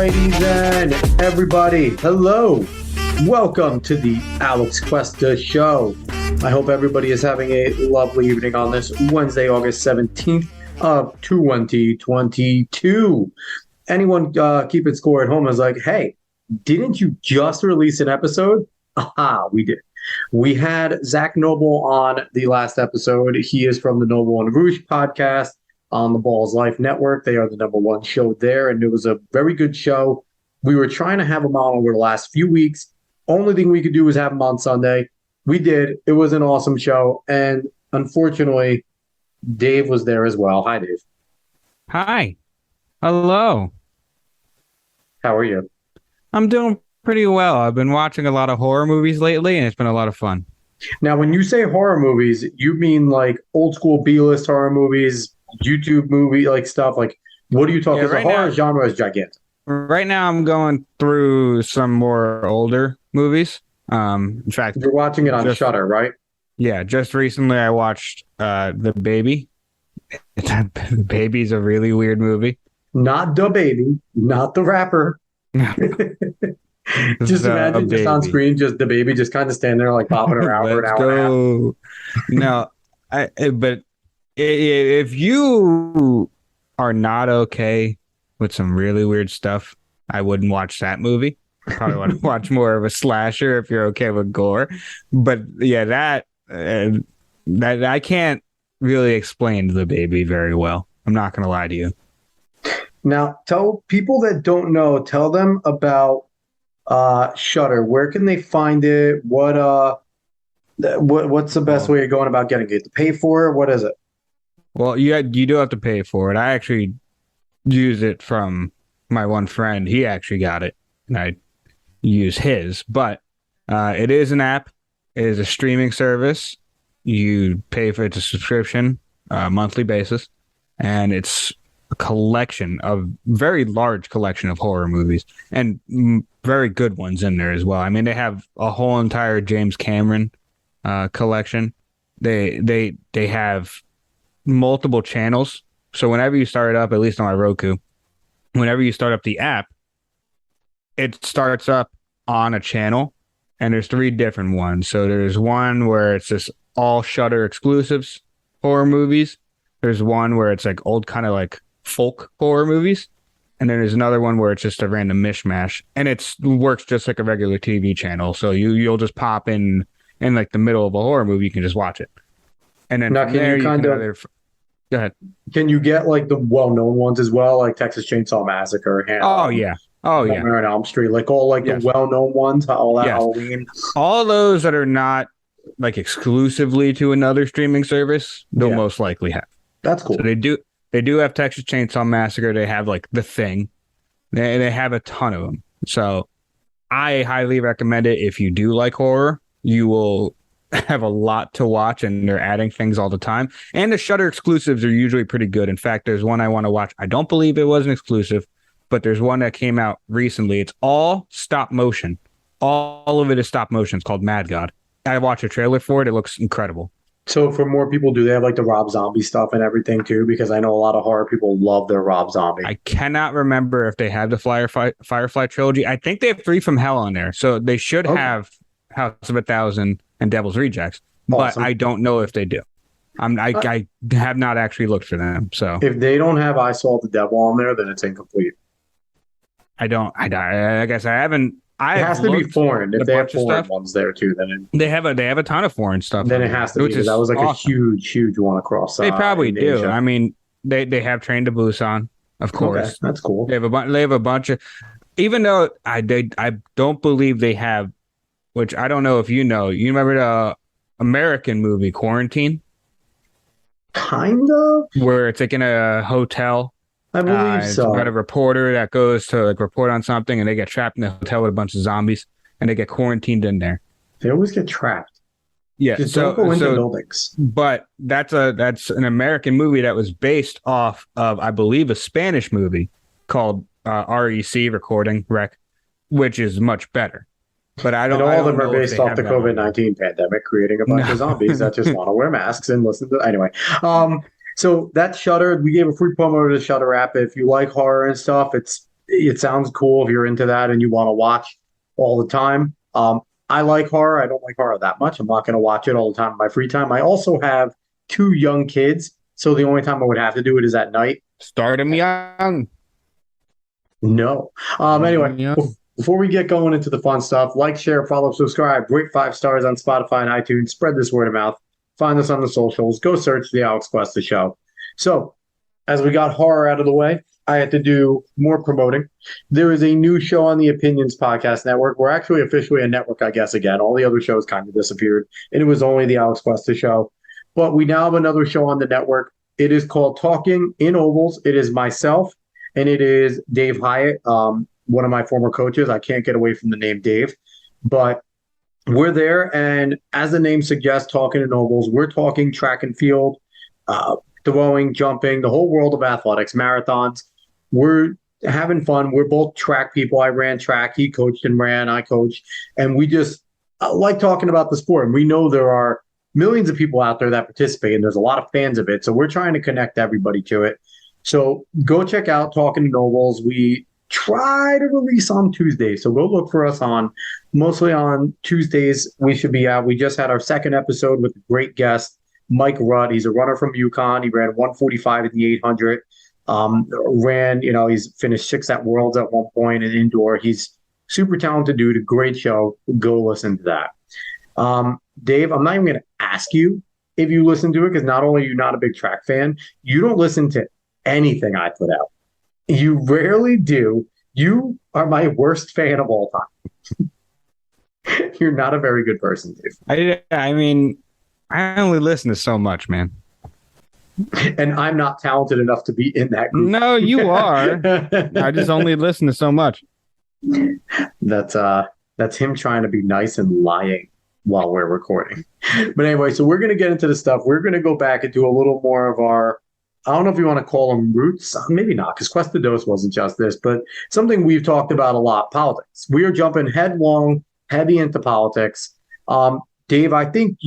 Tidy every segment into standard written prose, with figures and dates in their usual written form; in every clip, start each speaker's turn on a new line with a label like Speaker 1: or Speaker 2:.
Speaker 1: righty then, everybody. Hello. Welcome to the Alex Cuesta Show. I hope everybody is having a lovely evening on this Wednesday, August 17th of 2022. Anyone keeping score at home is like, hey, didn't you just release an episode? Aha, we did. We had Zach Noble on the last episode. He is from the Noble and Rouge podcast on the Balls Life Network. They are the #1 show there, and it was a very good show. We were trying to have him on over the last few weeks. Only thing we could do was have him on Sunday. We did. It was an awesome show, and unfortunately, Dave was there as well. Hi, Dave.
Speaker 2: Hi. Hello.
Speaker 1: How are you?
Speaker 2: I'm doing pretty well. I've been watching a lot of horror movies lately, and it's been a lot of fun.
Speaker 1: Now, when you say horror movies, you mean like old school B-list horror movies, YouTube movie like stuff? Like, what are you talking? Because the horror genre is gigantic.
Speaker 2: Right now, I'm going through some more older movies. In fact,
Speaker 1: you're watching it on Shudder, right?
Speaker 2: Yeah, just recently I watched The Baby. The Baby's a really weird movie.
Speaker 1: Not the baby, not the rapper. Just imagine just on screen, just the baby just kind of standing there like bopping around for an hour and a half.
Speaker 2: No, but if you are not okay with some really weird stuff, I wouldn't watch that movie. I probably want to watch more of a slasher if you're okay with gore. But yeah, that I can't really explain The Baby very well. I'm not going to lie to you.
Speaker 1: Now, tell people that don't know, tell them about Shudder. Where can they find it? What's the best way of going about getting it? To pay for it? What is it?
Speaker 2: Well, you do have to pay for it. I actually use it from my one friend. He actually got it, and I use his. But it is an app. It is a streaming service. You pay for it, a subscription, monthly basis, and it's a very large collection of horror movies and very good ones in there as well. I mean, they have a whole entire James Cameron collection. They have multiple channels. So whenever you start it up, at least on my Roku, whenever you start up the app, it starts up on a channel, and there's 3 different ones. So there's one where it's just all Shudder exclusives horror movies. There's one where it's like old kind of like folk horror movies, and then there's another one where it's just a random mishmash, and it works just like a regular TV channel. So you'll just pop in like the middle of a horror movie, you can just watch it. And then
Speaker 1: now, go ahead. Can you get like the well-known ones as well, like Texas Chainsaw Massacre?
Speaker 2: Nightmare on
Speaker 1: Elm Street, like all like the well-known ones, all that Halloween.
Speaker 2: All those that are not like exclusively to another streaming service, they'll most likely have.
Speaker 1: That's cool.
Speaker 2: So they do have Texas Chainsaw Massacre. They have like The Thing. They have a ton of them. So I highly recommend it. If you do like horror, you will have a lot to watch, and they're adding things all the time. And the Shudder exclusives are usually pretty good. In fact, there's one I want to watch. I don't believe it was an exclusive, but there's one that came out recently. It's all stop motion. All of it is stop motion. It's called Mad God. I watched a trailer for it. It looks incredible.
Speaker 1: So for more people, do they have like the Rob Zombie stuff and everything too? Because I know a lot of horror people love their Rob Zombie.
Speaker 2: I cannot remember if they have the Firefly trilogy. I think they have 3 from Hell on there. So they should have House of 1,000 and Devil's Rejects. Awesome. But I don't know if they do. I have not actually looked for them. So
Speaker 1: if they don't have I Saw the Devil on there, then it's incomplete.
Speaker 2: I guess I haven't. It
Speaker 1: has to be foreign. If they have foreign ones there too, then
Speaker 2: they have a ton of foreign stuff.
Speaker 1: Then it has to be. That was like awesome. A huge one across.
Speaker 2: They probably do. Asia. I mean, they have Train to Busan, of course.
Speaker 1: Okay, that's cool.
Speaker 2: They have a bunch of. Even though I don't believe they have, which I don't know if you know. You remember the American movie Quarantine?
Speaker 1: Kind of.
Speaker 2: Where it's like in a hotel.
Speaker 1: I believe so.
Speaker 2: It's about a reporter that goes to like report on something, and they get trapped in the hotel with a bunch of zombies, and they get quarantined in there.
Speaker 1: They always get trapped.
Speaker 2: Yeah,
Speaker 1: just don't go into buildings.
Speaker 2: But that's an American movie that was based off of, I believe, a Spanish movie called REC, Recording Rec, which is much better. But I don't.
Speaker 1: And all of them are based off the COVID-19 pandemic, creating a bunch of zombies that just want to wear masks and listen to. Anyway, so that's Shudder. We gave a free promo to the Shudder app. If you like horror and stuff, it's it sounds cool if you're into that and you want to watch all the time. I like horror. I don't like horror that much. I'm not going to watch it all the time in my free time. I also have two young kids, so the only time I would have to do it is at night.
Speaker 2: Start them young.
Speaker 1: No. Anyway, before we get going into the fun stuff, like, share, follow, subscribe, rate 5 stars on Spotify and iTunes. Spread this word of mouth. Find us on the socials. Go search the Alex Cuesta Show. So, as we got horror out of the way, I had to do more promoting. There is a new show on the Opinions Podcast Network. We're actually officially a network, I guess, again. All the other shows kind of disappeared, and it was only the Alex Cuesta Show. But we now have another show on the network. It is called Talking in Ovals. It is myself, and it is Dave Hyatt, one of my former coaches. I can't get away from the name Dave. But we're there, and as the name suggests, Talking in Ovals, we're talking track and field, throwing, jumping, the whole world of athletics, marathons. We're having fun. We're both track people. I ran track. He coached and ran. I coached. And we just like talking about the sport. And we know there are millions of people out there that participate, and there's a lot of fans of it. So we're trying to connect everybody to it. So go check out Talking to Ovals. We try to release on Tuesdays. So go look for us mostly on Tuesdays. We should be out. We just had our second episode with a great guest, Mike Rudd. He's a runner from UConn. He ran 145 at the 800. He's finished 6th at Worlds at one point in indoor. He's super talented dude, a great show. Go listen to that. Dave, I'm not even going to ask you if you listen to it, because not only are you not a big track fan, you don't listen to anything I put out. You rarely do. You are my worst fan of all time. You're not a very good person, Dave.
Speaker 2: I mean, I only listen to so much, man.
Speaker 1: And I'm not talented enough to be in that group.
Speaker 2: No, you are. I just only listen to so much.
Speaker 1: That's him trying to be nice and lying while we're recording. But anyway, so we're going to get into the stuff. We're going to go back and do a little more of our, I don't know if you want to call them roots. Maybe not, because Cuesta Dos wasn't just this, but something we've talked about a lot, politics. We are jumping headlong, heavy into politics. Dave, I think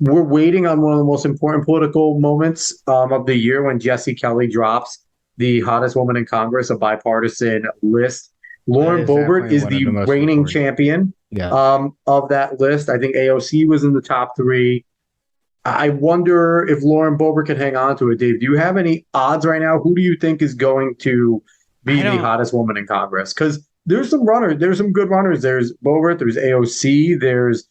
Speaker 1: we're waiting on one of the most important political moments of the year when Jesse Kelly drops the hottest woman in Congress, a bipartisan list. Lauren Boebert is the reigning champion of that list. I think AOC was in the top 3. I wonder if Lauren Boebert can hang on to it. Dave, do you have any odds right now? Who do you think is going to be the hottest woman in Congress? Because there's some runners. There's some good runners. There's Boebert. There's AOC. There's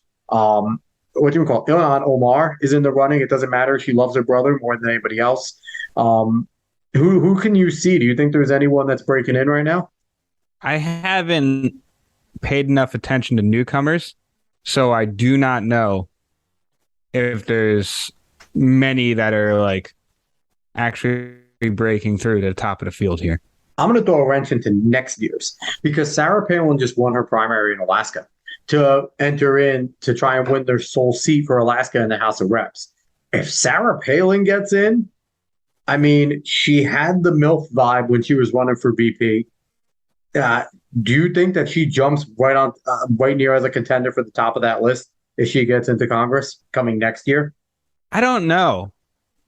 Speaker 1: what do you call it? Ilhan Omar is in the running. It doesn't matter. She loves her brother more than anybody else. Who can you see? Do you think there's anyone that's breaking in right now?
Speaker 2: I haven't paid enough attention to newcomers, so I do not know if there's many that are like actually breaking through to the top of the field here.
Speaker 1: I'm going to throw a wrench into next year's, because Sarah Palin just won her primary in Alaska to enter in to try and win their sole seat for Alaska in the House of Reps. If Sarah Palin gets in, I mean, she had the MILF vibe when she was running for VP. Do you think that she jumps right near as a contender for the top of that list if she gets into Congress coming next year?
Speaker 2: I don't know.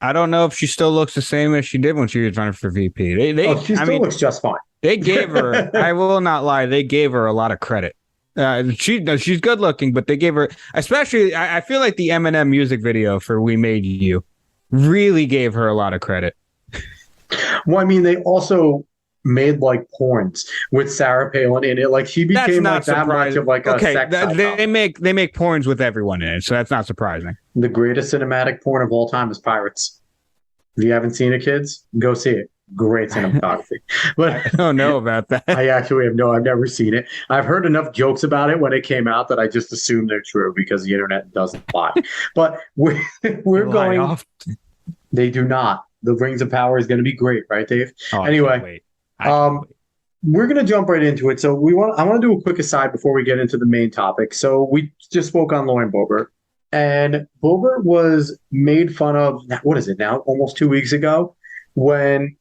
Speaker 2: I don't know if she still looks the same as she did when she was running for VP.
Speaker 1: She still looks just fine.
Speaker 2: They gave her, I will not lie, they gave her a lot of credit. She's good looking, but they gave her, especially, I feel like the Eminem music video for We Made You really gave her a lot of credit.
Speaker 1: Well, I mean, they also made like porns with Sarah Palin in it. Like she became like that much of like a sex icon.
Speaker 2: They make porns with everyone in it, so that's not surprising.
Speaker 1: The greatest cinematic porn of all time is Pirates. If you haven't seen it, kids, go see it. Great cinematography. But
Speaker 2: I don't know about that.
Speaker 1: I actually I've never seen it. I've heard enough jokes about it when it came out that I just assume they're true because the internet doesn't lie. But we're going off. They do not. The Rings of Power is going to be great, right, Dave?
Speaker 2: Oh,
Speaker 1: anyway, we're going to jump right into it. So I want to do a quick aside before we get into the main topic. So we just spoke on Lauren Boebert, and Boebert was made fun of. What is it now? Almost 2 weeks ago, when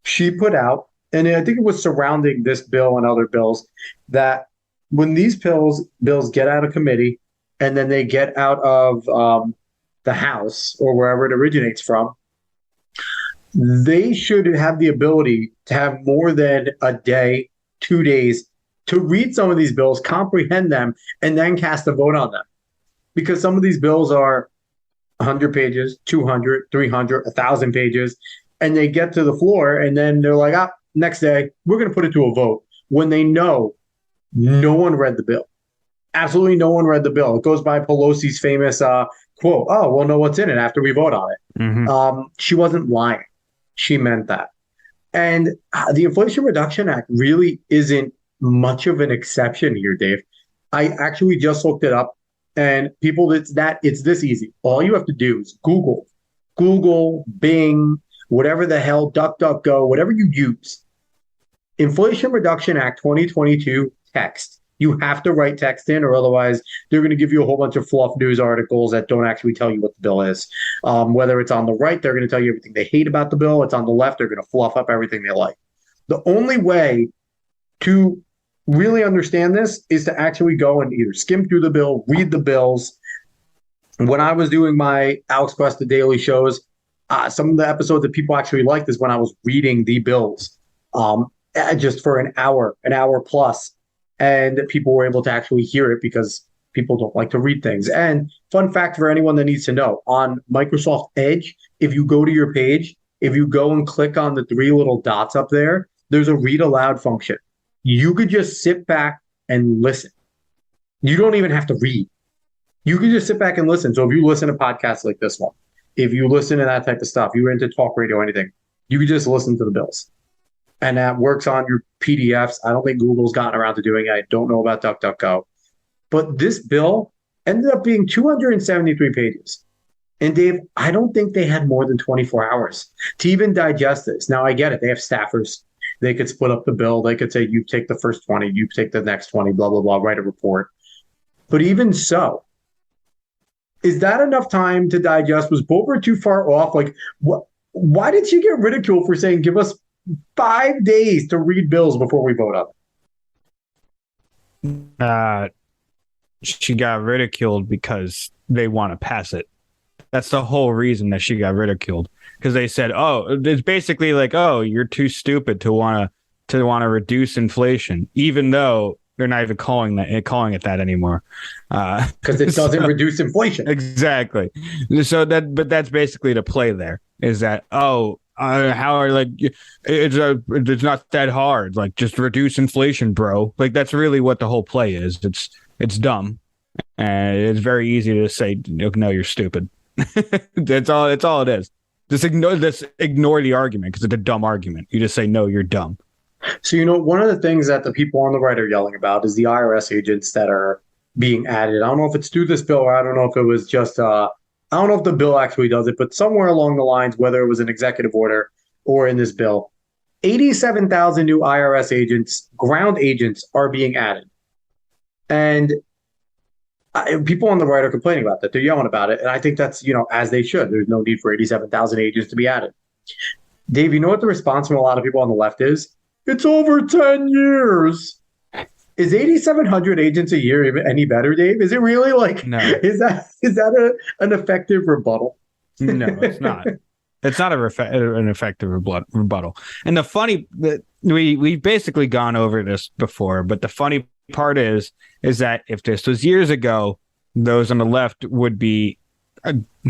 Speaker 1: she put out, and I think it was surrounding this bill and other bills, that when these bills get out of committee and then they get out of the House or wherever it originates from, They should have the ability to have more than a day, 2 days to read some of these bills, comprehend them, and then cast a vote on them. Because some of these bills are 100 pages, 200, 300, 1,000 pages, and they get to the floor and then they're like, next day, we're going to put it to a vote when they know no one read the bill. Absolutely no one read the bill. It goes by Pelosi's famous quote, oh, we'll know what's in it after we vote on it. She wasn't lying. She meant that. And the Inflation Reduction Act really isn't much of an exception here, Dave. I actually just looked it up, and people, it's this easy. All you have to do is Google, Bing, whatever the hell, DuckDuckGo, whatever you use. Inflation Reduction Act 2022 text. You have to write text in, or otherwise they're going to give you a whole bunch of fluff news articles that don't actually tell you what the bill is. Whether it's on the right, they're going to tell you everything they hate about the bill. It's on the left, they're going to fluff up everything they like. The only way to really understand this is to actually go and either skim through the bill, read the bills. When I was doing my Alex Cuesta daily shows, some of the episodes that people actually liked is when I was reading the bills just for an hour plus. And people were able to actually hear it because people don't like to read things. And fun fact for anyone that needs to know, on Microsoft Edge, if you go to your page, if you go and click on the 3 little dots up there, there's a read aloud function. You could just sit back and listen. You don't even have to read. You can just sit back and listen. So if you listen to podcasts like this one, if you listen to that type of stuff, you're into talk radio or anything, you can just listen to the bills. And that works on your PDFs. I don't think Google's gotten around to doing it. I don't know about DuckDuckGo. But this bill ended up being 273 pages. And Dave, I don't think they had more than 24 hours to even digest this. Now, I get it. They have staffers. They could split up the bill. They could say, you take the first 20, you take the next 20, blah, blah, blah, write a report. But even so, is that enough time to digest? Was Boebert too far off? Like, why did she get ridiculed for saying, give us 5 days to read bills before we vote on
Speaker 2: it? She got ridiculed because they want to pass it. That's the whole reason that she got ridiculed, because they said, "Oh, it's basically like, oh, you're too stupid to want to reduce inflation," even though they're not even calling it that anymore,
Speaker 1: because it doesn't reduce inflation.
Speaker 2: Exactly. So that's basically the play there. Is that how are like it's not that hard, like just reduce inflation, bro. Like that's really what the whole play is. It's dumb, and it's very easy to say no, you're stupid. That's all it is. Just ignore the argument because it's a dumb argument. You just say no, you're dumb.
Speaker 1: So one of the things that the people on the right are yelling about is the IRS agents that are being added. I don't know if it's through this bill, or I don't know if it was just I don't know if the bill actually does it, but somewhere along the lines, whether it was an executive order or in this bill, 87,000 new IRS agents, ground agents, are being added. And people on the right are complaining about that. They're yelling about it. And I think that's, as they should. There's no need for 87,000 agents to be added. Dave, you know what the response from a lot of people on the left is? It's over 10 years. Is 8,700 agents a year any better, Dave? Is it really no? Is that an effective rebuttal?
Speaker 2: No, it's not. It's not an effective rebuttal. And the funny that we've basically gone over this before, but the funny part is that if this was years ago, those on the left would be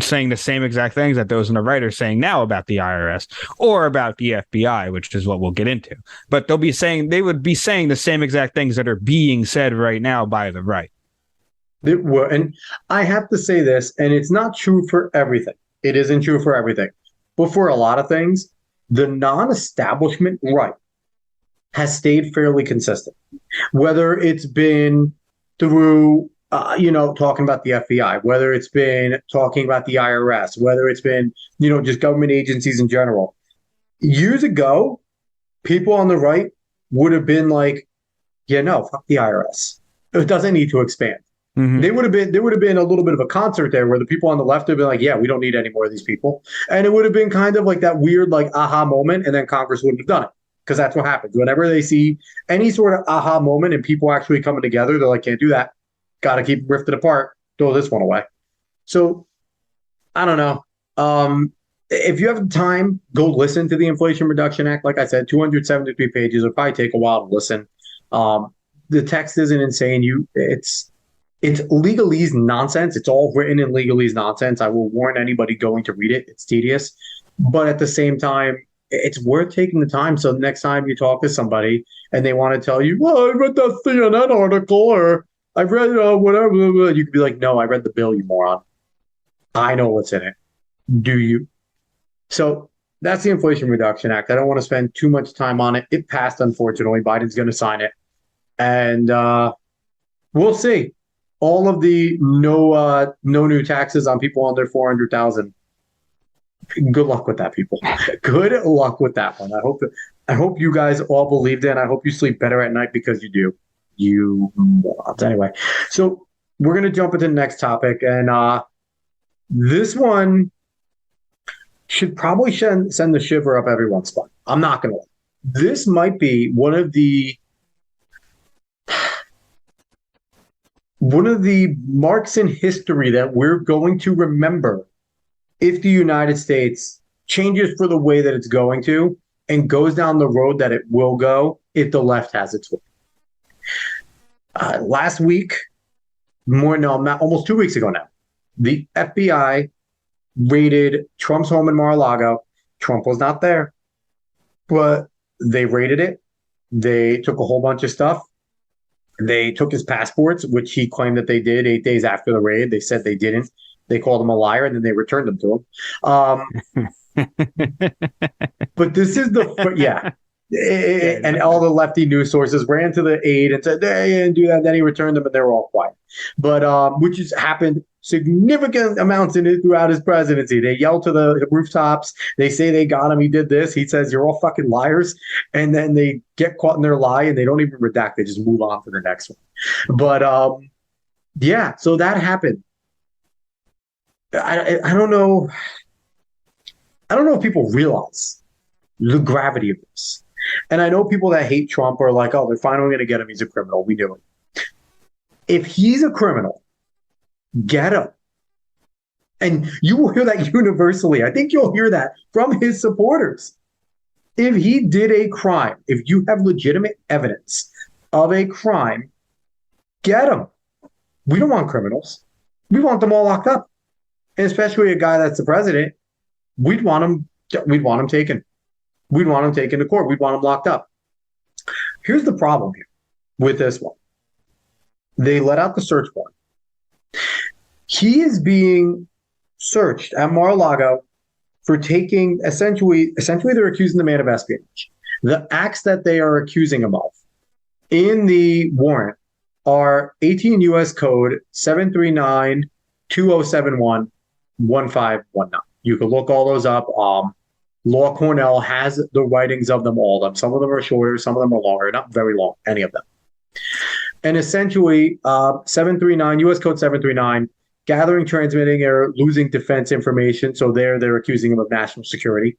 Speaker 2: saying the same exact things that those on the right are saying now about the IRS or about the FBI, which is what we'll get into. But they would be saying the same exact things that are being said right now by the right.
Speaker 1: And I have to say this, and it's not true for everything. It isn't true for everything. But for a lot of things, the non-establishment right has stayed fairly consistent. Whether it's been through talking about the FBI, whether it's been talking about the IRS, whether it's been, just government agencies in general. Years ago, people on the right would have been like, yeah, no, fuck the IRS. It doesn't need to expand. Mm-hmm. There would have been a little bit of a concert there where the people on the left have been like, yeah, we don't need any more of these people. And it would have been kind of like that weird, aha moment. And then Congress wouldn't have done it. Because that's what happens. Whenever they see any sort of aha moment and people actually coming together, they're like, can't do that. Got to keep rifted apart. Throw this one away. So I don't know. if you have time, go listen to the Inflation Reduction Act. Like I said, 273 pages. It'll probably take a while to listen. Um, the text isn't insane. It's legalese nonsense. It's all written in legalese nonsense. I will warn anybody going to read it. It's tedious, but at the same time, it's worth taking the time. So next time you talk to somebody and they want to tell you, "Well, I read that CNN article," or "I read whatever," you could be like, "No, I read the bill, you moron. I know what's in it. Do you?" So that's the Inflation Reduction Act. I don't want to spend too much time on it. It passed, unfortunately. Biden's going to sign it, and we'll see. All of the no new taxes on people under 400,000. Good luck with that, people. Good luck with that one. I hope you guys all believed it. And I hope you sleep better at night because you do. You morons. Anyway, so we're gonna jump into the next topic, and this one should probably send the shiver up everyone's spine. I'm not gonna lie. This might be one of the marks in history that we're going to remember if the United States changes for the way that it's going to and goes down the road that it will go if the left has its way. Last week, almost 2 weeks ago now, the FBI raided Trump's home in Mar-a-Lago. Trump was not there, but they raided it. They took a whole bunch of stuff. They took his passports, which he claimed that they did 8 days after the raid. They said they didn't. They called him a liar, and then they returned them to him. But this is yeah. And all the lefty news sources ran to the aid and said, "They didn't do that." And then he returned them, and they were all quiet. But which has happened significant amounts throughout his presidency. They yell to the rooftops. They say they got him. He did this. He says, "You're all fucking liars." And then they get caught in their lie, and they don't even redact. They just move on to the next one. But yeah, so that happened. I don't know. I don't know if people realize the gravity of this. And I know people that hate Trump are like, "Oh, they're finally going to get him. He's a criminal. We knew it." If he's a criminal, get him. And you will hear that universally. I think you'll hear that from his supporters. If he did a crime, if you have legitimate evidence of a crime, get him. We don't want criminals. We want them all locked up. And especially a guy that's the president, we'd want him taken. We'd want him taken to court. We'd want him locked up. Here's the problem here with this one. They let out the search warrant. He is being searched at Mar-a-Lago for taking essentially they're accusing the man of espionage. The acts that they are accusing him of in the warrant are 18 U.S. Code 739-2071-1519. You can look all those up. Law Cornell has the writings of them, all of them. Some of them are shorter, some of them are longer, not very long, any of them. And essentially, 739, U.S. Code 739, gathering, transmitting, or losing defense information. So they're accusing him of national security,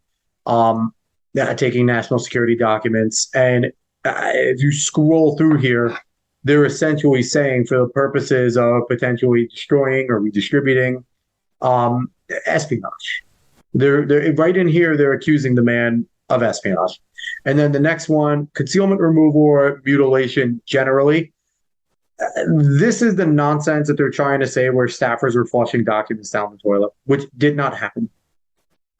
Speaker 1: taking national security documents. And if you scroll through here, they're essentially saying for the purposes of potentially destroying or redistributing espionage. They're right in here, they're accusing the man of espionage. And then the next one, concealment, removal, or mutilation generally. This is the nonsense that they're trying to say where staffers were flushing documents down the toilet, which did not happen.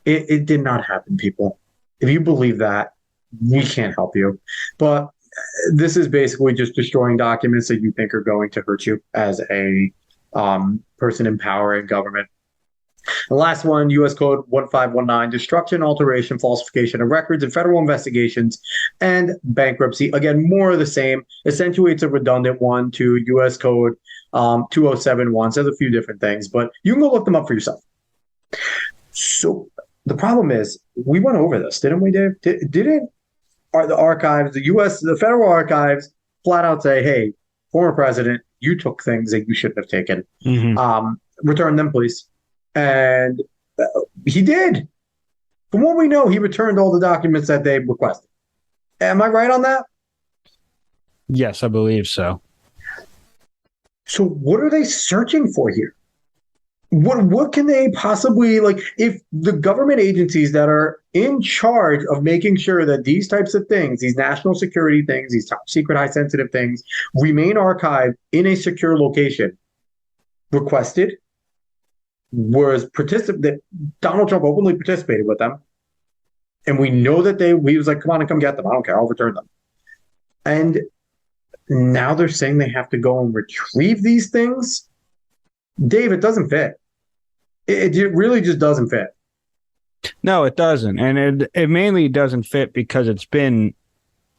Speaker 1: It did not happen, people. If you believe that, we can't help you. But this is basically just destroying documents that you think are going to hurt you as a person in power in government. The last one, U.S. Code 1519, destruction, alteration, falsification of records in federal investigations and bankruptcy. Again, more of the same. Essentially, it's a redundant one to U.S. Code 2071. Says a few different things, but you can go look them up for yourself. So the problem is, we went over this, didn't we, Dave? Didn't the archives, the federal archives, flat out say, "Hey, former president, you took things that you shouldn't have taken. Mm-hmm. Return them, please." And he did. From what we know, he returned all the documents that they requested. Am I right on that?
Speaker 2: Yes, I believe so.
Speaker 1: So what are they searching for here? what can they possibly like if the government agencies that are in charge of making sure that these types of things, these national security things, these top secret high sensitive things remain archived in a secure location, requested, was participant that Donald Trump openly participated with them, and we know that he was like, come on and come get them. I don't care, I'll return them. And now they're saying they have to go and retrieve these things. Dave, it doesn't fit. It really just doesn't fit.
Speaker 2: No, it doesn't. And it mainly doesn't fit because it's been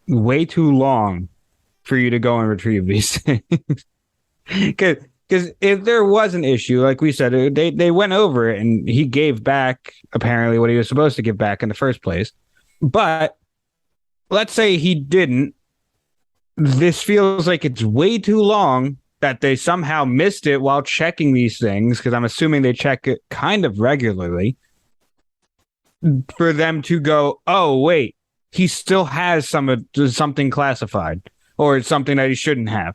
Speaker 2: way too long for you to go and retrieve these things. Because if there was an issue, like we said, they went over it and he gave back apparently what he was supposed to give back in the first place. But let's say he didn't. This feels like it's way too long that they somehow missed it while checking these things, because I'm assuming they check it kind of regularly, for them to go, oh, wait, he still has something classified or something that he shouldn't have.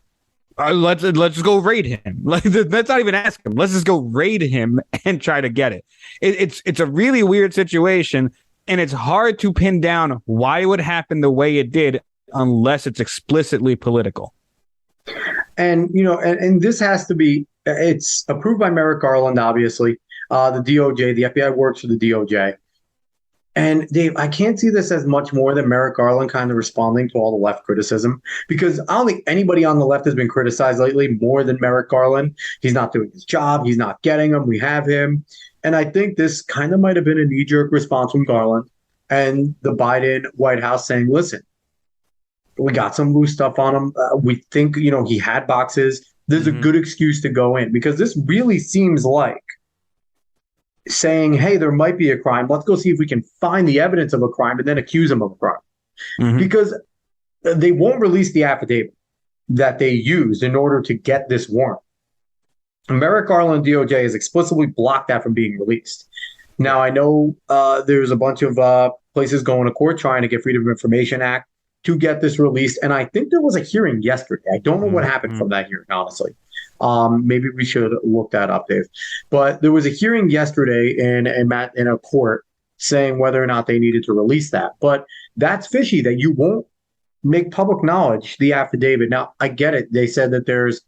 Speaker 2: Let's go raid him. Let's not even ask him. Let's just go raid him and try to get it. It's a really weird situation, and it's hard to pin down why it would happen the way it did unless it's explicitly political.
Speaker 1: And, and this has to be, it's approved by Merrick Garland, obviously. The DOJ, the FBI works for the DOJ. And Dave, I can't see this as much more than Merrick Garland kind of responding to all the left criticism, because I don't think anybody on the left has been criticized lately more than Merrick Garland. He's not doing his job. He's not getting them. We have him. And I think this kind of might have been a knee-jerk response from Garland and the Biden White House saying, listen, we got some loose stuff on him. We think, he had boxes. There's a good excuse to go in, because this really seems like saying, hey, there might be a crime. Let's go see if we can find the evidence of a crime and then accuse him of a crime. Because they won't release the affidavit that they used in order to get this warrant. Merrick Garland DOJ has explicitly blocked that from being released. Now, I know there's a bunch of places going to court trying to get Freedom of Information Act to get this released. And I think there was a hearing yesterday. I don't know what happened from that hearing, honestly. Maybe we should look that up, Dave. But there was a hearing yesterday in a court saying whether or not they needed to release that. But that's fishy that you won't make public knowledge the affidavit. Now, I get it. They said that there's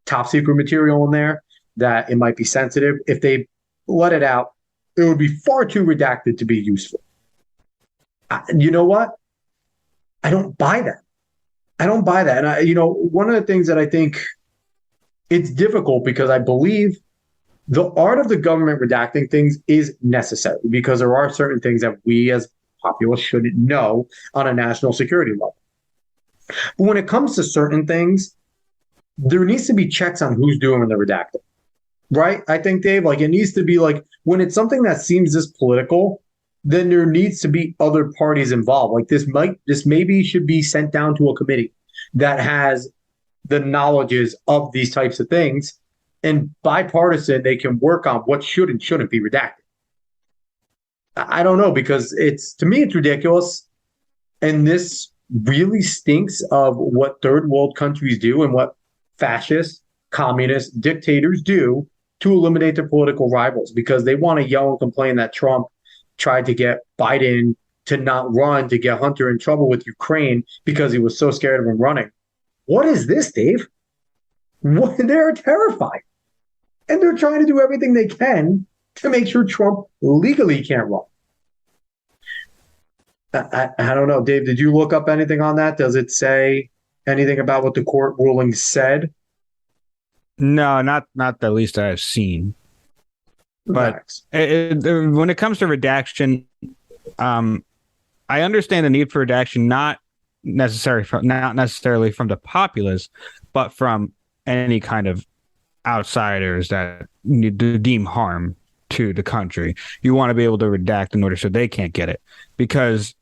Speaker 1: top secret material in there, that it might be sensitive. If they let it out, it would be far too redacted to be useful. You know what? I don't buy that. And one of the things that I think it's difficult, because I believe the art of the government redacting things is necessary, because there are certain things that we as populace shouldn't know on a national security level. But when it comes to certain things, there needs to be checks on who's doing the redacting, right? I think, Dave, it needs to be when it's something that seems this political, then there needs to be other parties involved. This maybe should be sent down to a committee that has the knowledges of these types of things, and bipartisan, they can work on what should and shouldn't be redacted. I don't know, because to me, it's ridiculous. And this really stinks of what third world countries do and what fascist, communist dictators do to eliminate their political rivals, because they want to yell and complain that Trump tried to get Biden to not run, to get Hunter in trouble with Ukraine because he was so scared of him running. What is this, Dave? They're terrified. And they're trying to do everything they can to make sure Trump legally can't run. I don't know. Dave, did you look up anything on that? Does it say anything about what the court ruling said?
Speaker 2: No, not the least I've seen. But when it comes to redaction, I understand the need for redaction, not necessarily from the populace, but from any kind of outsiders that need to deem harm to the country. You want to be able to redact in order so they can't get it, because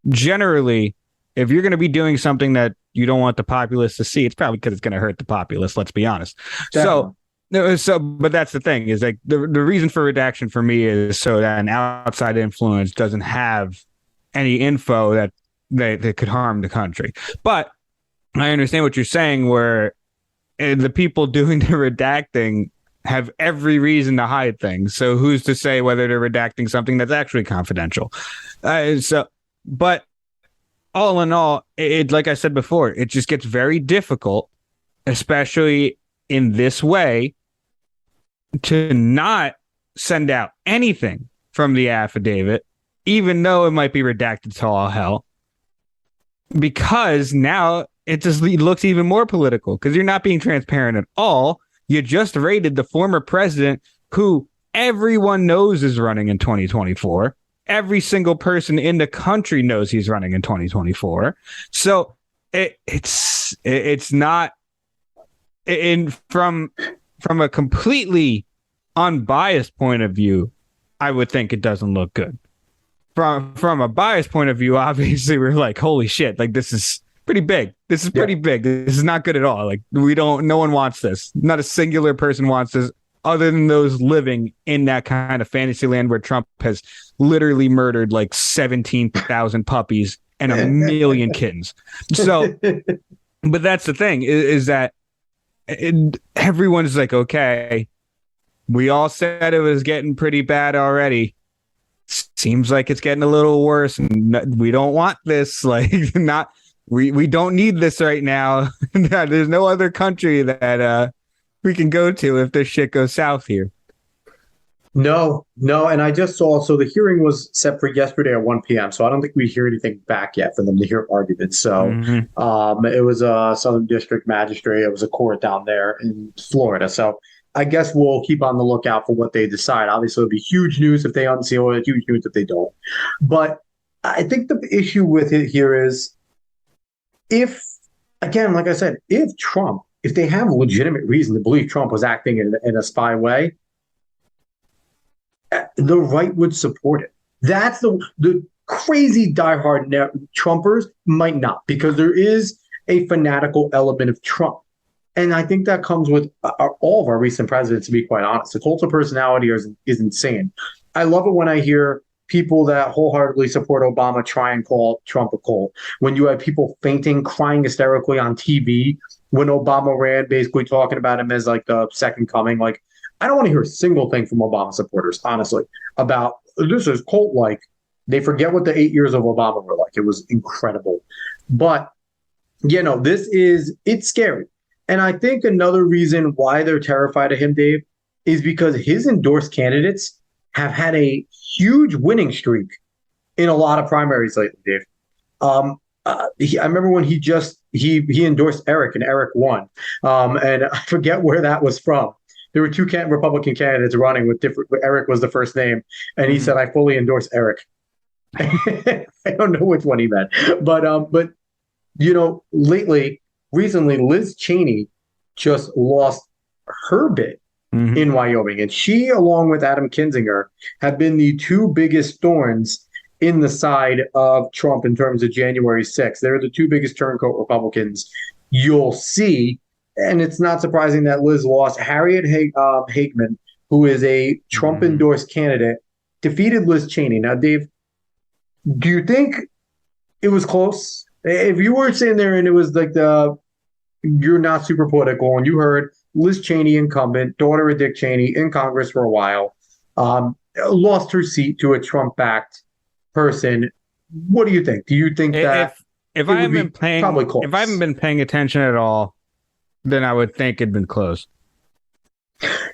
Speaker 2: generally, if you're going to be doing something that you don't want the populace to see, it's probably because it's going to hurt the populace. Let's be honest. Definitely. But that's the thing, is the reason for redaction for me is so that an outside influence doesn't have any info that could harm the country. But I understand what you're saying, where the people doing the redacting have every reason to hide things. So who's to say whether they're redacting something that's actually confidential? But all in all, it like I said before, it just gets very difficult, especially in this way, to not send out anything from the affidavit, even though it might be redacted to all hell, because now it looks even more political because you're not being transparent at all. You just raided the former president who everyone knows is running in 2024. Every single person in the country knows he's running in 2024. So it's not from a completely unbiased point of view, I would think it doesn't look good. From a biased point of view, obviously we're like, holy shit, like this is pretty big. This is pretty big. This is not good at all. Like no one wants this. Not a singular person wants this other than those living in that kind of fantasy land where Trump has literally murdered like 17,000 puppies and 1 million kittens. So, but that's the thing is that everyone's like, okay, we all said it was getting pretty bad already. Seems like it's getting a little worse, and we don't want this. Like, we don't need this right now. There's no other country that we can go to if this shit goes south here.
Speaker 1: No. And I just saw, so the hearing was set for yesterday at 1 p.m. So I don't think we hear anything back yet for them to hear arguments. So it was a Southern District Magistrate. It was a court down there in Florida. So I guess we'll keep on the lookout for what they decide. Obviously, it'll be huge news if they unseal it, huge news if they don't. But I think the issue with it here is if, again, like I said, if they have legitimate reason to believe Trump was acting in a spy way, the right would support it. That's the crazy diehard Trumpers might not, because there is a fanatical element of Trump. And I think that comes with all of our recent presidents, to be quite honest. The cult of personality is insane. I love it when I hear people that wholeheartedly support Obama try and call Trump a cult. When you have people fainting, crying hysterically on TV when Obama ran, basically talking about him as like the second coming. Like, I don't want to hear a single thing from Obama supporters, honestly, about this is cult-like. They forget what the 8 years of Obama were like. It was incredible. But, it's scary. And I think another reason why they're terrified of him, Dave, is because his endorsed candidates have had a huge winning streak in a lot of primaries lately, Dave. I remember when he endorsed Eric and Eric won. And I forget where that was from. There were two Republican candidates running with different. Eric was the first name, and he said, "I fully endorse Eric." I don't know which one he meant, but recently, Liz Cheney just lost her bid in Wyoming, and she, along with Adam Kinzinger, have been the two biggest thorns in the side of Trump in terms of January 6th. They're the two biggest turncoat Republicans you'll see. And it's not surprising that Liz lost. Harriet Hageman, who is a Trump-endorsed candidate, defeated Liz Cheney. Now, Dave, do you think it was close? If you were sitting there and it was like you're not super political, and you heard Liz Cheney, incumbent, daughter of Dick Cheney, in Congress for a while, lost her seat to a Trump-backed person, what do you think? Do you think that
Speaker 2: if I haven't been paying attention at all, then I would think it'd been close.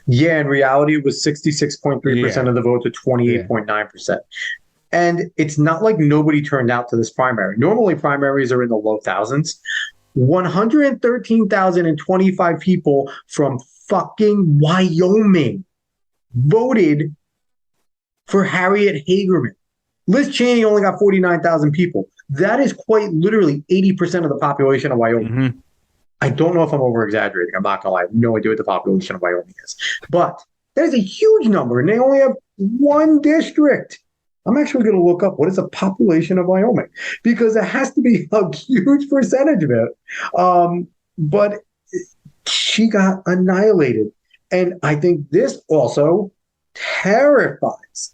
Speaker 1: Yeah, in reality, it was 66.3% of the vote to 28.9%. And it's not like nobody turned out to this primary. Normally, primaries are in the low thousands. 113,025 people from fucking Wyoming voted for Harriet Hageman. Liz Cheney only got 49,000 people. That is quite literally 80% of the population of Wyoming. I don't know if I'm over-exaggerating. I'm not going to lie. I have no idea what the population of Wyoming is. But that is a huge number, and they only have one district. I'm actually going to look up what is the population of Wyoming, because it has to be a huge percentage of it. But she got annihilated. And I think this also terrifies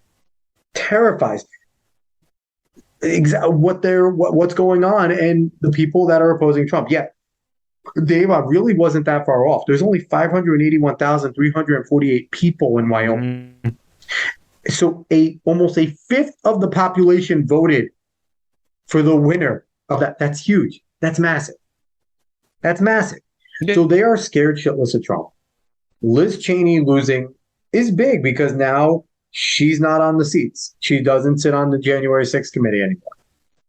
Speaker 1: what's going on and the people that are opposing Trump. Yeah, Dave, I really wasn't that far off. There's only 581,348 people in Wyoming.
Speaker 2: Mm.
Speaker 1: So almost a fifth of the population voted for the winner of that. That's huge. That's massive. That's massive.
Speaker 2: Yeah.
Speaker 1: So they are scared shitless of Trump. Liz Cheney losing is big because now she's not on the seats. She doesn't sit on the January 6th committee anymore.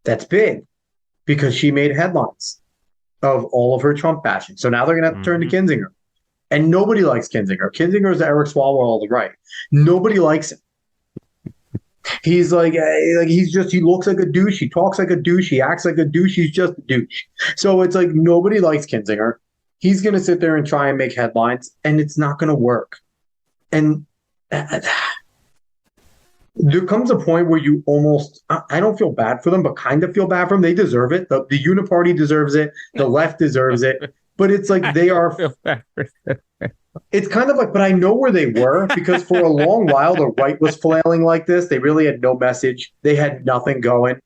Speaker 1: That's big because she made headlines of all of her Trump bashing. So now they're going to have to turn to Kinzinger. And nobody likes Kinzinger. Kinzinger is the Eric Swalwell of the right. Nobody likes him. He's like he looks like a douche. He talks like a douche. He acts like a douche. He's just a douche. So it's like nobody likes Kinzinger. He's going to sit there and try and make headlines, and it's not going to work. And there comes a point where you almost, I don't feel bad for them, but kind of feel bad for them. They deserve it. The Uniparty deserves it. The left deserves it. But it's like they are. It's kind of like, but I know where they were because for a long while, the right was flailing like this. They really had no message. They had nothing going.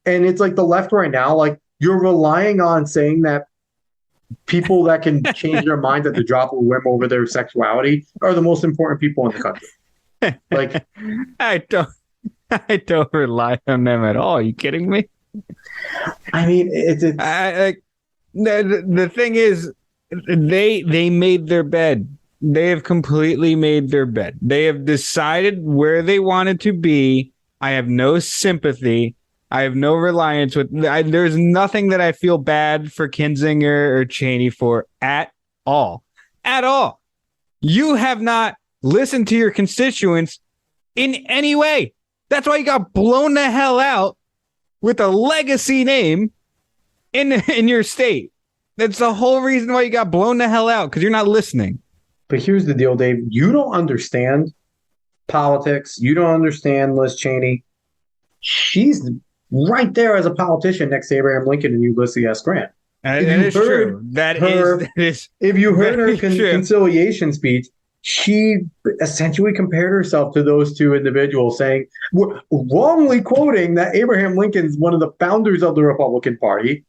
Speaker 1: And it's like the left right now, like you're relying on saying that people that can change their mind at the drop of a whim over their sexuality are the most important people in the country. Like,
Speaker 2: I don't rely on them at all. Are you kidding me?
Speaker 1: I mean,
Speaker 2: the thing is, they made their bed. They have completely made their bed. They have decided where they wanted to be. I have no sympathy. I have no reliance with. There's nothing that I feel bad for Kinzinger or Cheney for at all. At all. You have not listened to your constituents in any way. That's why you got blown the hell out with a legacy name in your state. That's the whole reason why you got blown the hell out, because you're not listening.
Speaker 1: But here's the deal, Dave. You don't understand politics. You don't understand Liz Cheney. She's right there as a politician next to Abraham Lincoln and Ulysses S. Grant.
Speaker 2: That is true. That is.
Speaker 1: If you heard her conciliation speech, she essentially compared herself to those two individuals, saying, wrongly quoting that Abraham Lincoln's one of the founders of the Republican Party.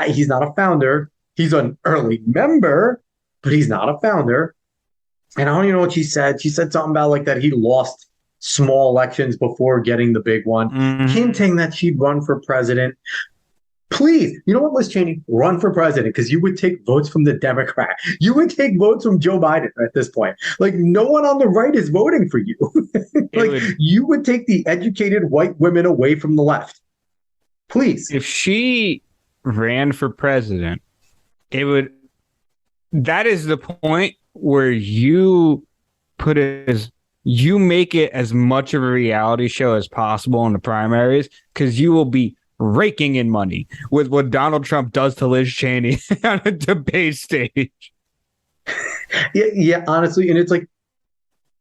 Speaker 1: He's not a founder. He's an early member, but he's not a founder. And I don't even know what she said. She said something about like that he lost small elections before getting the big one, hinting that she'd run for president. Please, you know what, Liz Cheney, run for president because you would take votes from the Democrat. You would take votes from Joe Biden at this point. Like no one on the right is voting for you. You would take the educated white women away from the left. Please.
Speaker 2: If she ran for president, that is the point where you make it as much of a reality show as possible in the primaries, because you will be raking in money with what Donald Trump does to Liz Cheney on a debate stage.
Speaker 1: Yeah, honestly. And it's like,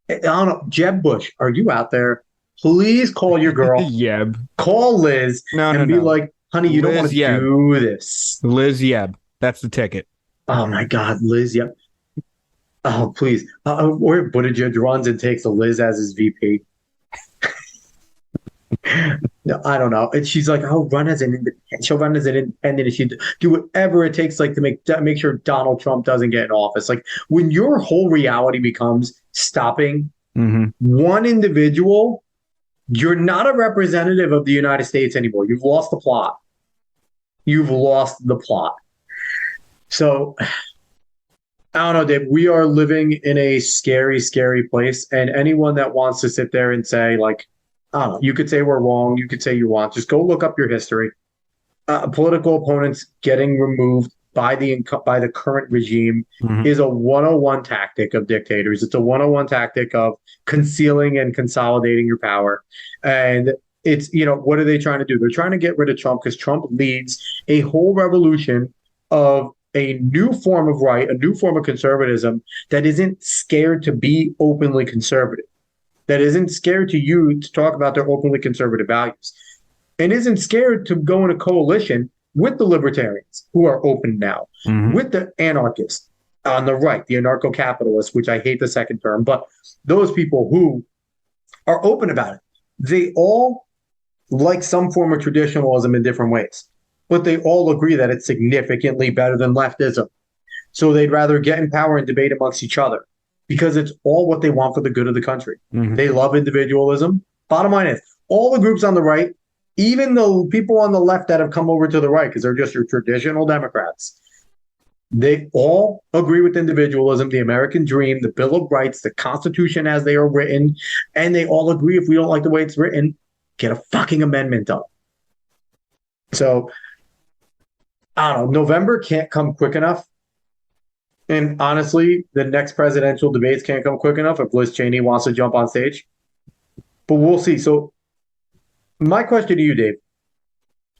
Speaker 1: I don't know, Jeb Bush, are you out there? Please call your girl.
Speaker 2: Yeb.
Speaker 1: Call Liz and be like, honey, you don't want to do this.
Speaker 2: Liz Yeb. That's the ticket.
Speaker 1: Oh, my God. Liz Yeb. Oh, please. Or Buttigieg runs and takes a Liz as his VP. No, I don't know. And she's like, I'll run as an independent. She'll run as an independent. And she'll do whatever it takes, like to make sure Donald Trump doesn't get in office. Like when your whole reality becomes stopping one individual, you're not a representative of the United States anymore. You've lost the plot. You've lost the plot. So I don't know, Dave. We are living in a scary, scary place. And anyone that wants to sit there and say, like, I don't know, you could say we're wrong. You could say you want. Just go look up your history. Political opponents getting removed by the current regime is a 101 tactic of dictators. It's a 101 tactic of concealing and consolidating your power. And it's, what are they trying to do? They're trying to get rid of Trump because Trump leads a whole revolution of a new form of right, a new form of conservatism that isn't scared to be openly conservative, that isn't scared to talk about their openly conservative values, and isn't scared to go in a coalition with the libertarians who are open now, with the anarchists on the right, the anarcho-capitalists, which I hate the second term, but those people who are open about it. They all like some form of traditionalism in different ways. but they all agree that it's significantly better than leftism. So they'd rather get in power and debate amongst each other because it's all what they want for the good of the country.
Speaker 2: Mm-hmm.
Speaker 1: They love individualism. Bottom line is, all the groups on the right, even the people on the left that have come over to the right, because they're just your traditional Democrats, they all agree with individualism, the American dream, the Bill of Rights, the Constitution as they are written, and they all agree if we don't like the way it's written, get a fucking amendment done. So, I don't know, November can't come quick enough. And honestly, the next presidential debates can't come quick enough if Liz Cheney wants to jump on stage. But we'll see. So, my question to you, Dave,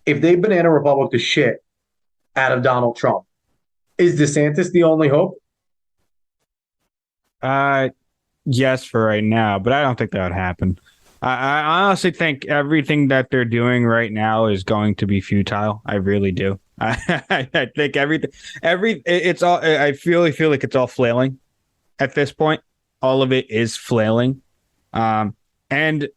Speaker 1: if they banana republic the shit out of Donald Trump, is DeSantis the only hope?
Speaker 2: Yes, for right now, but I don't think that would happen. I honestly think everything that they're doing right now is going to be futile. I really do. I think it's all. I feel like it's all flailing at this point. All of it is flailing. And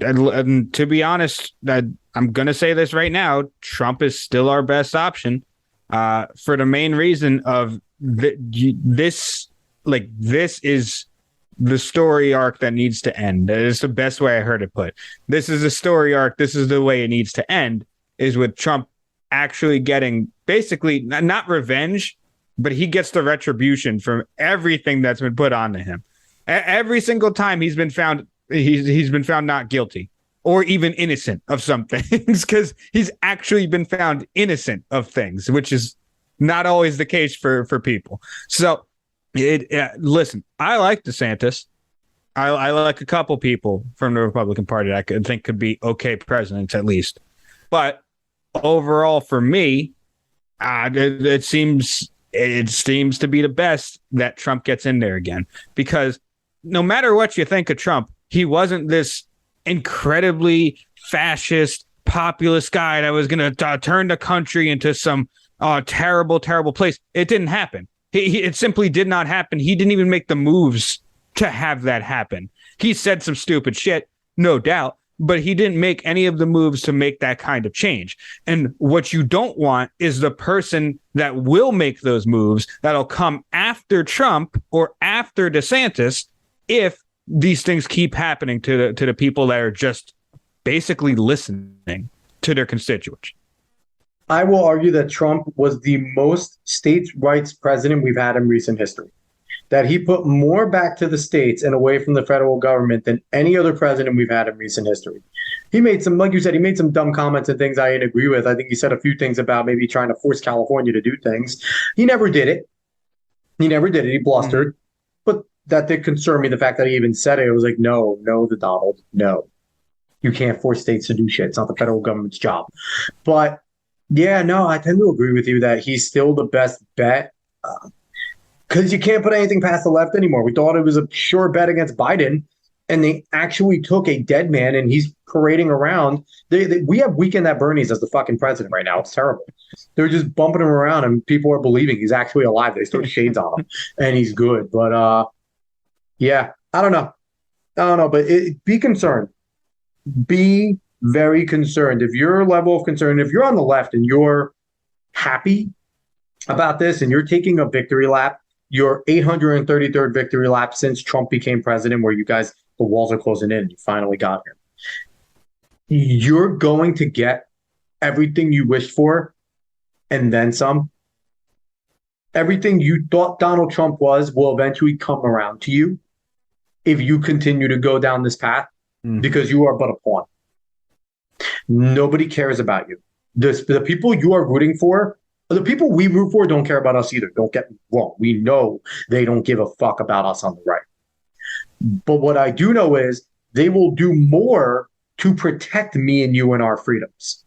Speaker 2: to be honest, I'm gonna say this right now: Trump is still our best option. For the main reason of this is the story arc that needs to end. It's the best way I heard it put. This is a story arc. This is the way it needs to end, is with Trump actually getting basically not revenge, but he gets the retribution from everything that's been put onto him. Every single time he's been found not guilty or even innocent of some things, because he's actually been found innocent of things, which is not always the case for people. So listen, I like DeSantis. I like a couple people from the Republican Party that I could think could be okay presidents at least. But overall, for me, it seems to be the best that Trump gets in there again, because no matter what you think of Trump, he wasn't this incredibly fascist populist guy that was going to turn the country into some terrible place. It didn't happen. It simply did not happen. He didn't even make the moves to have that happen. He said some stupid shit, no doubt, but he didn't make any of the moves to make that kind of change. And what you don't want is the person that will make those moves that'll come after Trump or after DeSantis if these things keep happening to the people that are just basically listening to their constituents.
Speaker 1: I will argue that Trump was the most states' rights president we've had in recent history. That he put more back to the states and away from the federal government than any other president we've had in recent history. He made some, like you said, he made some dumb comments and things I didn't agree with. I think he said a few things about maybe trying to force California to do things. He never did it. He blustered. Mm-hmm. But that did concern me, the fact that he even said it. It was like, no, the Donald, no. You can't force states to do shit. It's not the federal government's job. But yeah, no, I tend to agree with you that he's still the best bet, because you can't put anything past the left anymore. We thought it was a sure bet against Biden, and they actually took a dead man, and he's parading around. We have Weekend at Bernie's as the fucking president right now. It's terrible. They're just bumping him around, and people are believing he's actually alive. They throw shades on him, and he's good. But yeah, I don't know, but be concerned. Be very concerned. If your level of concern, if you're on the left and you're happy about this and you're taking a victory lap, your 833rd victory lap since Trump became president, where you guys, the walls are closing in, you finally got him. You're going to get everything you wished for and then some. Everything you thought Donald Trump was will eventually come around to you if you continue to go down this path, because you are but a pawn. Nobody cares about you. The people you are rooting for, the people we root for, don't care about us either. Don't get me wrong. We know they don't give a fuck about us on the right. But what I do know is they will do more to protect me and you and our freedoms.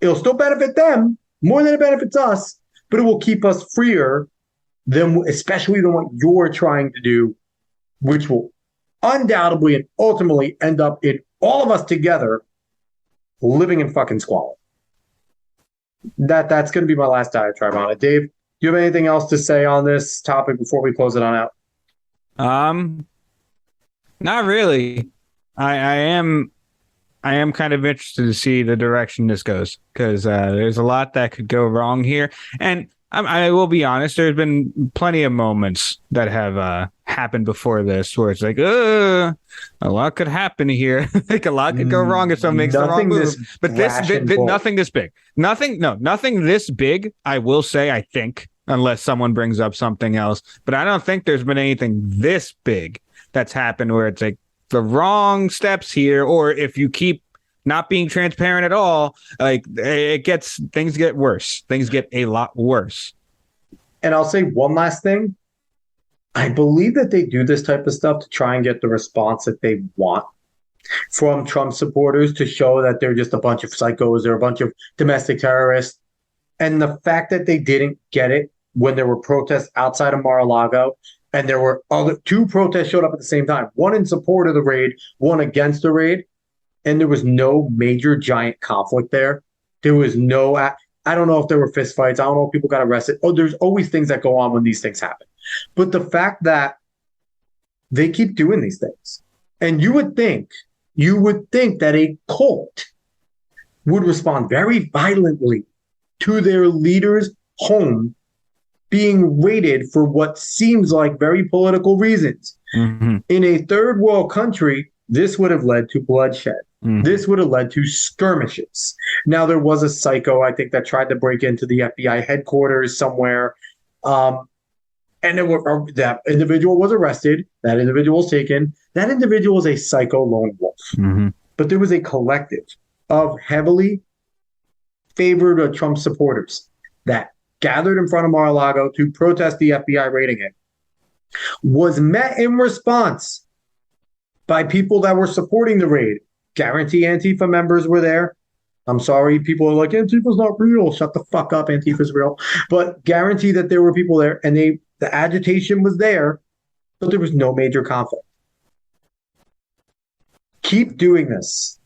Speaker 1: It'll still benefit them more than it benefits us, but it will keep us freer than, especially than what you're trying to do, which will undoubtedly and ultimately end up in all of us together living in fucking squalor. That's going to be my last diatribe on it. Dave, do you have anything else to say on this topic before we close it on out?
Speaker 2: Not really. I am I am kind of interested to see the direction this goes because there's a lot that could go wrong here. And I will be honest, there's been plenty of moments that have happened before this where it's like, a lot could happen here. Like a lot could go wrong if someone makes the wrong move. But nothing this big. Nothing this big, I will say, I think, unless someone brings up something else. But I don't think there's been anything this big that's happened where it's like the wrong steps here, or if you keep not being transparent at all, like things get worse. Things get a lot worse.
Speaker 1: And I'll say one last thing. I believe that they do this type of stuff to try and get the response that they want from Trump supporters, to show that they're just a bunch of psychos or a bunch of domestic terrorists. And the fact that they didn't get it when there were protests outside of Mar-a-Lago, and there were two protests showed up at the same time, one in support of the raid, one against the raid, and there was no major giant conflict there. There was no, I don't know if there were fistfights. I don't know if people got arrested. Oh, there's always things that go on when these things happen. But the fact that they keep doing these things, and you would think that a cult would respond very violently to their leader's home being raided for what seems like very political reasons. Mm-hmm. In a third world country, this would have led to bloodshed. Mm-hmm. This would have led to skirmishes. Now, there was a psycho, I think, that tried to break into the FBI headquarters somewhere. And that individual was arrested. That individual was taken. That individual was a psycho lone wolf. Mm-hmm. But there was a collective of heavily favored Trump supporters that gathered in front of Mar-a-Lago to protest the FBI raiding it, was met in response by people that were supporting the raid. Guarantee Antifa members were there. I'm sorry, people are like, Antifa's not real. Shut the fuck up, Antifa's real. But guarantee that there were people there, and the agitation was there, but there was no major conflict. Keep doing this.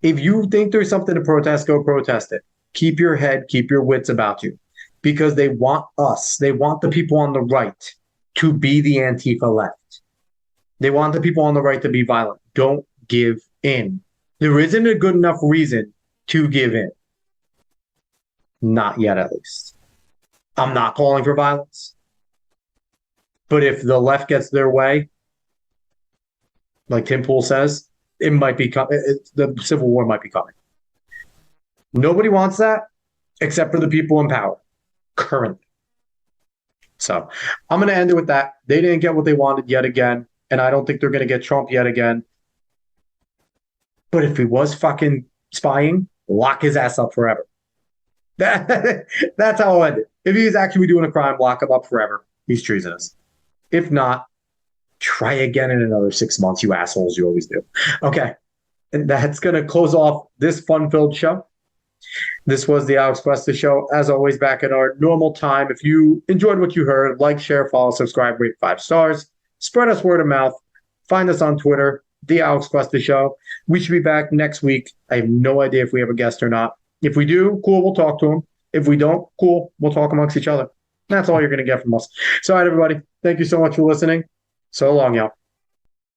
Speaker 1: If you think there's something to protest, go protest it. Keep your head, keep your wits about you. Because they want us, they want the people on the right to be the Antifa left. They want the people on the right to be violent. Don't give in. There isn't a good enough reason to give in. Not yet, at least. I'm not calling for violence. But if the left gets their way, like Tim Pool says, it might be the Civil War might be coming. Nobody wants that except for the people in power currently. So I'm going to end it with that. They didn't get what they wanted yet again, and I don't think they're going to get Trump yet again. But if he was fucking spying, lock his ass up forever. That's how I'll end it. If he's actually doing a crime, lock him up forever. He's treasonous. If not, try again in another 6 months, you assholes. You always do. Okay. And that's going to close off this fun-filled show. This was the Alex Cuesta Show. As always, back at our normal time. If you enjoyed what you heard, like, share, follow, subscribe, rate 5 stars. Spread us word of mouth. Find us on Twitter, the Alex Cuesta Show. We should be back next week. I have no idea if we have a guest or not. If we do, cool, we'll talk to him. If we don't, cool, we'll talk amongst each other. That's all you're going to get from us. So, all right, everybody. Thank you so much for listening. So long, y'all.